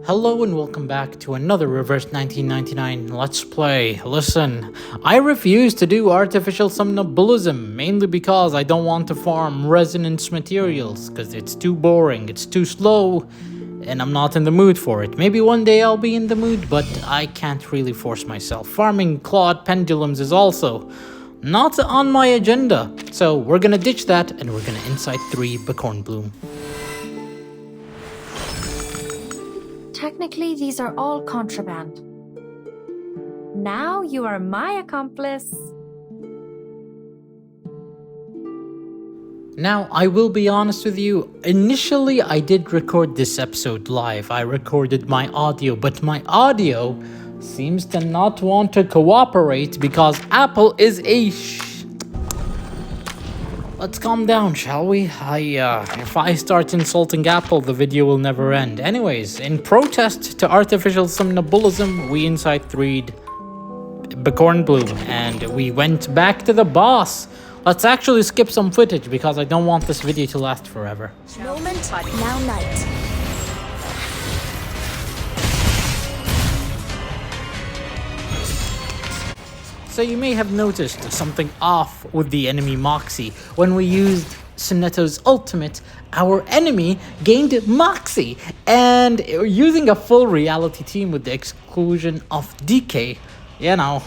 Hello and welcome back to another Reverse 1999 Let's Play. Listen, I refuse to do artificial somnambulism, mainly because I don't want to farm resonance materials, because it's too boring, it's too slow, and I'm not in the mood for it. Maybe one day I'll be in the mood, but I can't really force myself. Farming clawed pendulums is also not on my agenda, so we're gonna ditch that and we're gonna Insight 3 Buckhorn Bloom. Technically, these are all contraband. Now you are my accomplice. Now, I will be honest with you, initially I did record this episode live. I recorded my audio, but my audio seems to not want to cooperate because Apple is a Let's calm down, shall we? If I start insulting Apple, the video will never end. Anyways, in protest to artificial somnambulism, we Insight 3'd Buckhorn Bloom, and we went back to the boss. Let's actually skip some footage because I don't want this video to last forever. Moment, now night. So you may have noticed something off with the enemy Moxie. When we used Suneto's ultimate, our enemy gained Moxie. And using a full reality team with the exclusion of DK, you know,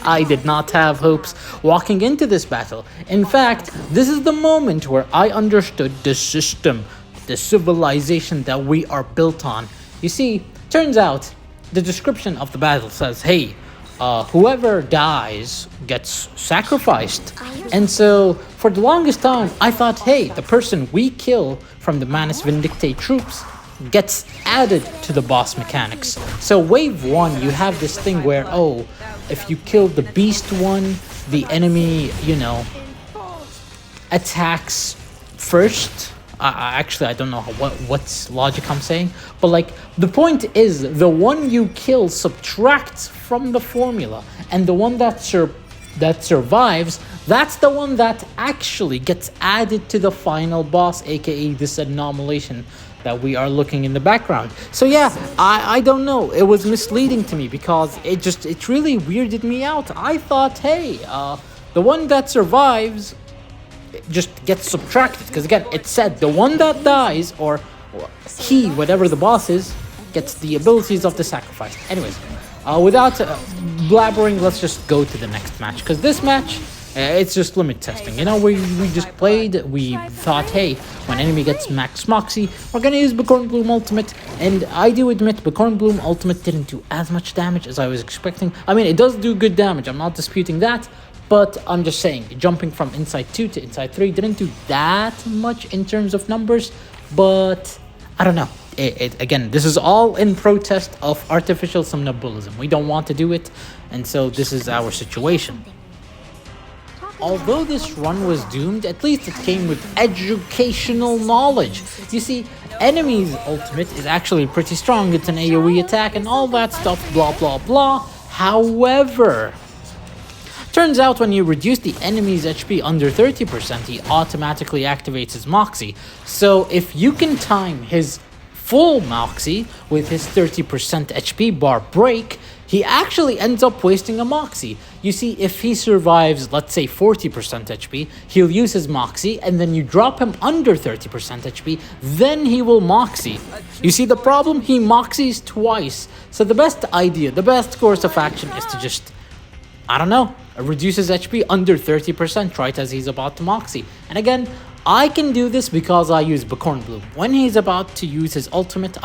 I did not have hopes walking into this battle. In fact, this is the moment where I understood the system, the civilization that we are built on. You see, turns out the description of the battle says, hey, whoever dies gets sacrificed. And so, for the longest time, I thought, hey, the person we kill from the Manus Vindictae troops gets added to the boss mechanics. So wave 1, you have this thing where, oh, if you kill the beast one, the enemy, you know, attacks first. Actually, I don't know what's logic I'm saying, but like the point is the one you kill subtracts from the formula, and the one that survives, that's the one that actually gets added to the final boss, aka this anomalation that we are looking in the background. So yeah, I don't know, it was misleading to me because it really weirded me out. I thought, hey, the one that survives just gets subtracted, because again it said the one that dies, or he, whatever the boss is, gets the abilities of the sacrifice. Anyways, without blabbering, let's just go to the next match, because this match, it's just limit testing. You know, we just played, we thought, hey, when enemy gets max Moxie, we're gonna use Buckhorn Bloom ultimate, and I do admit Buckhorn Bloom ultimate didn't do as much damage as I was expecting. I mean, it does do good damage, I'm not disputing that, but I'm just saying, jumping from Insight 2 to Insight 3 didn't do that much in terms of numbers, but I don't know. Again, this is all in protest of artificial somnambulism. We don't want to do it, and so this is our situation. Although this run was doomed, at least it came with educational knowledge. You see, enemy's ultimate is actually pretty strong. It's an AoE attack and all that stuff, blah blah blah. However, turns out when you reduce the enemy's HP under 30%, he automatically activates his Moxie. So if you can time his full Moxie with his 30% HP bar break, he actually ends up wasting a Moxie. You see, if he survives, let's say 40% HP, he'll use his Moxie, and then you drop him under 30% HP, then he will Moxie. You see the problem? He Moxies twice. So the best idea, the best course of action is to just, I don't know, reduce his HP under 30% right as he's about to Moxie. And again, I can do this because I use Buckhorn Bloom. When he's about to use his ultimate,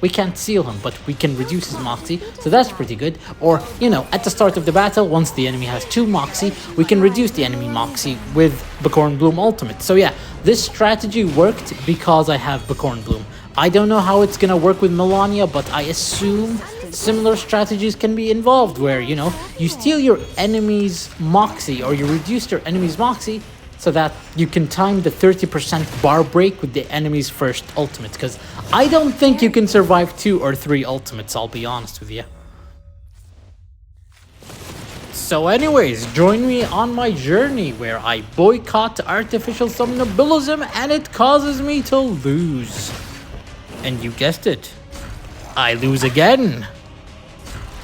we can't seal him, but we can reduce his Moxie, so that's pretty good. Or, you know, at the start of the battle, once the enemy has 2 Moxie, we can reduce the enemy Moxie with Buckhorn Bloom ultimate. So yeah, this strategy worked because I have Buckhorn Bloom. I don't know how it's gonna work with Melania, but I assume similar strategies can be involved where, you know, you steal your enemy's Moxie, or you reduce your enemy's Moxie so that you can time the 30% bar break with the enemy's first ultimate, because I don't think you can survive 2 or 3 ultimates, I'll be honest with you. So anyways, join me on my journey where I boycott artificial somnambulism and it causes me to lose. And you guessed it, I lose again.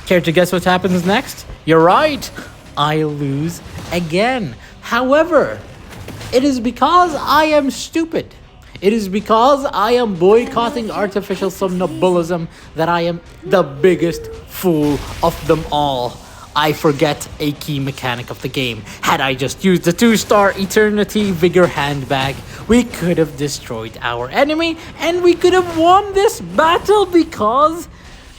Care to guess what happens next? You're right, I lose again. However, it is because I am stupid. It is because I am boycotting artificial somnambulism that I am the biggest fool of them all. I forget a key mechanic of the game. Had I just used the 2-star Eternity Vigor handbag, we could have destroyed our enemy and we could have won this battle because...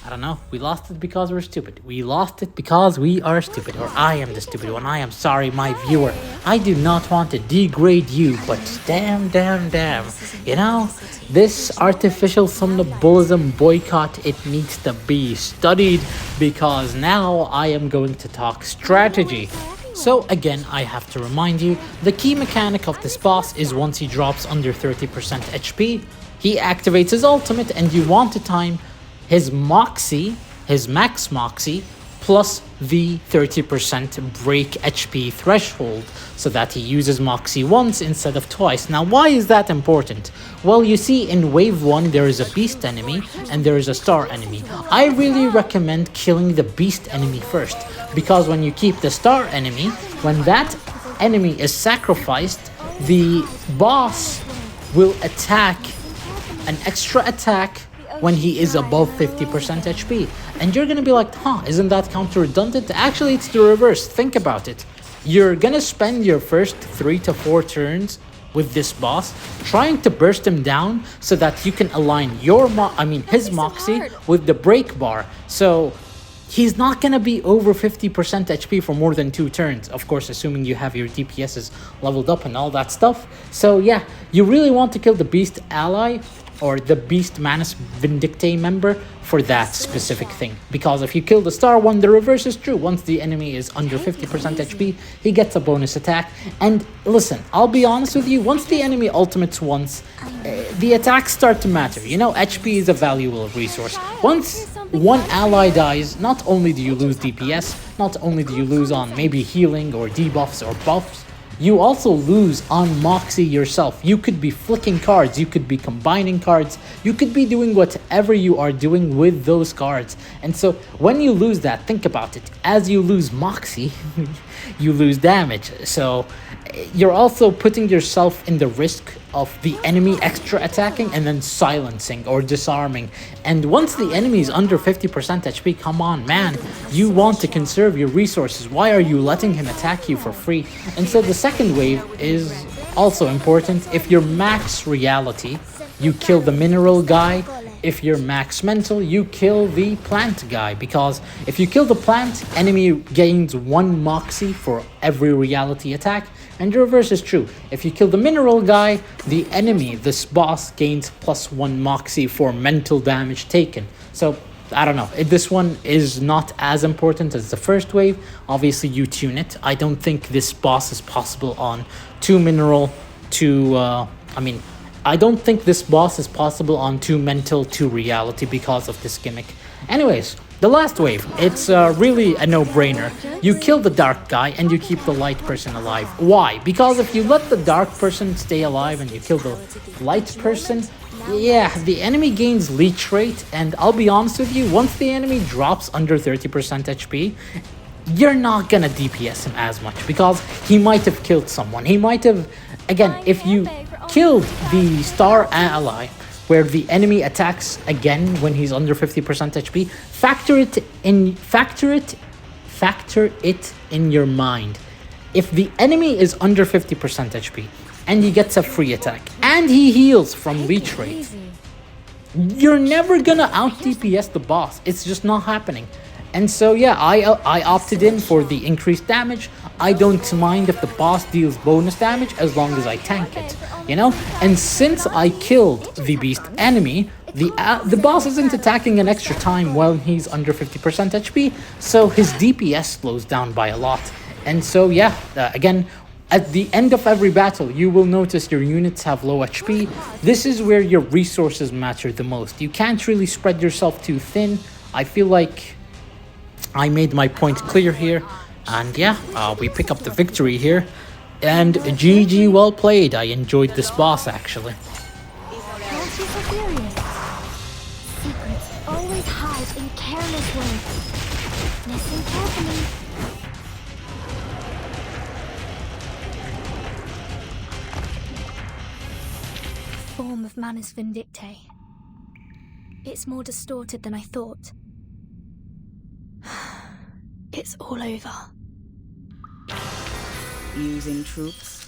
I don't know, we lost it because we're stupid. We lost it because we are stupid, or I am the stupid one. I am sorry, my viewer. I do not want to degrade you, but damn. You know, this artificial somnambulism boycott, it needs to be studied because now I am going to talk strategy. So again, I have to remind you, the key mechanic of this boss is once he drops under 30% HP, he activates his ultimate and you want to time his Moxie, his max Moxie, plus the 30% break HP threshold, so that he uses Moxie once instead of twice. Now, why is that important? Well, you see, in Wave 1, there is a Beast enemy, and there is a Star enemy. I really recommend killing the Beast enemy first, because when you keep the Star enemy, when that enemy is sacrificed, the boss will attack an extra attack when he is above 50% HP. And you're gonna be like, isn't that counter-redundant? Actually, it's the reverse. Think about it. You're gonna spend your first 3 to 4 turns with this boss trying to burst him down so that you can align his Moxie with the break bar. So he's not gonna be over 50% HP for more than 2 turns. Of course, assuming you have your DPSs leveled up and all that stuff. So yeah, you really want to kill the Beast ally or the Beast Manus Vindictae member for that specific thing. Because if you kill the Star one, the reverse is true. Once the enemy is under 50% HP, he gets a bonus attack. And listen, I'll be honest with you, once the enemy ultimates once, the attacks start to matter. You know, HP is a valuable resource. Once one ally dies, not only do you lose DPS, not only do you lose on maybe healing or debuffs or buffs, you also lose on Moxie yourself. You could be flicking cards, you could be combining cards, you could be doing whatever you are doing with those cards. And so when you lose that, think about it. As you lose Moxie, you lose damage. So you're also putting yourself in the risk of the enemy extra attacking and then silencing or disarming. And once the enemy is under 50% HP, come on, man, you want to conserve your resources. Why are you letting him attack you for free? And so the second wave is also important. If you're max reality, you kill the mineral guy. If you're max mental, you kill the plant guy, because if you kill the plant, enemy gains 1 Moxie for every reality attack, and the reverse is true. If you kill the mineral guy, the enemy, this boss, gains +1 Moxie for mental damage taken. So I don't know, this one is not as important as the first wave. Obviously you tune it. I don't think this boss is possible on 2 mineral, I don't think this boss is possible on 2 mental, 2 reality because of this gimmick. Anyways, the last wave, it's really a no-brainer. You kill the dark guy and you keep the light person alive. Why? Because if you let the dark person stay alive and you kill the light person, yeah, the enemy gains leech rate, and I'll be honest with you, once the enemy drops under 30% HP, you're not gonna DPS him as much because he might have killed someone. He might have, again, if you killed the Star ally where the enemy attacks again when he's under 50% HP, factor it in your mind. If the enemy is under 50% HP and he gets a free attack and he heals from leech rate, you're never gonna out DPS the boss. It's just not happening. And so yeah, I opted in for the increased damage. I don't mind if the boss deals bonus damage as long as I tank it, you know? And since I killed the beast enemy, the boss isn't attacking an extra time while he's under 50% HP, so his DPS slows down by a lot. And so yeah, again, at the end of every battle, you will notice your units have low HP. This is where your resources matter the most. You can't really spread yourself too thin. I feel like I made my point clear here, and yeah, we pick up the victory here, and GG, well played. I enjoyed this boss actually. secrets always hide in careless words. Listen carefully. Form of Manus Vindictae. It's more distorted than I thought. It's all over. Using troops?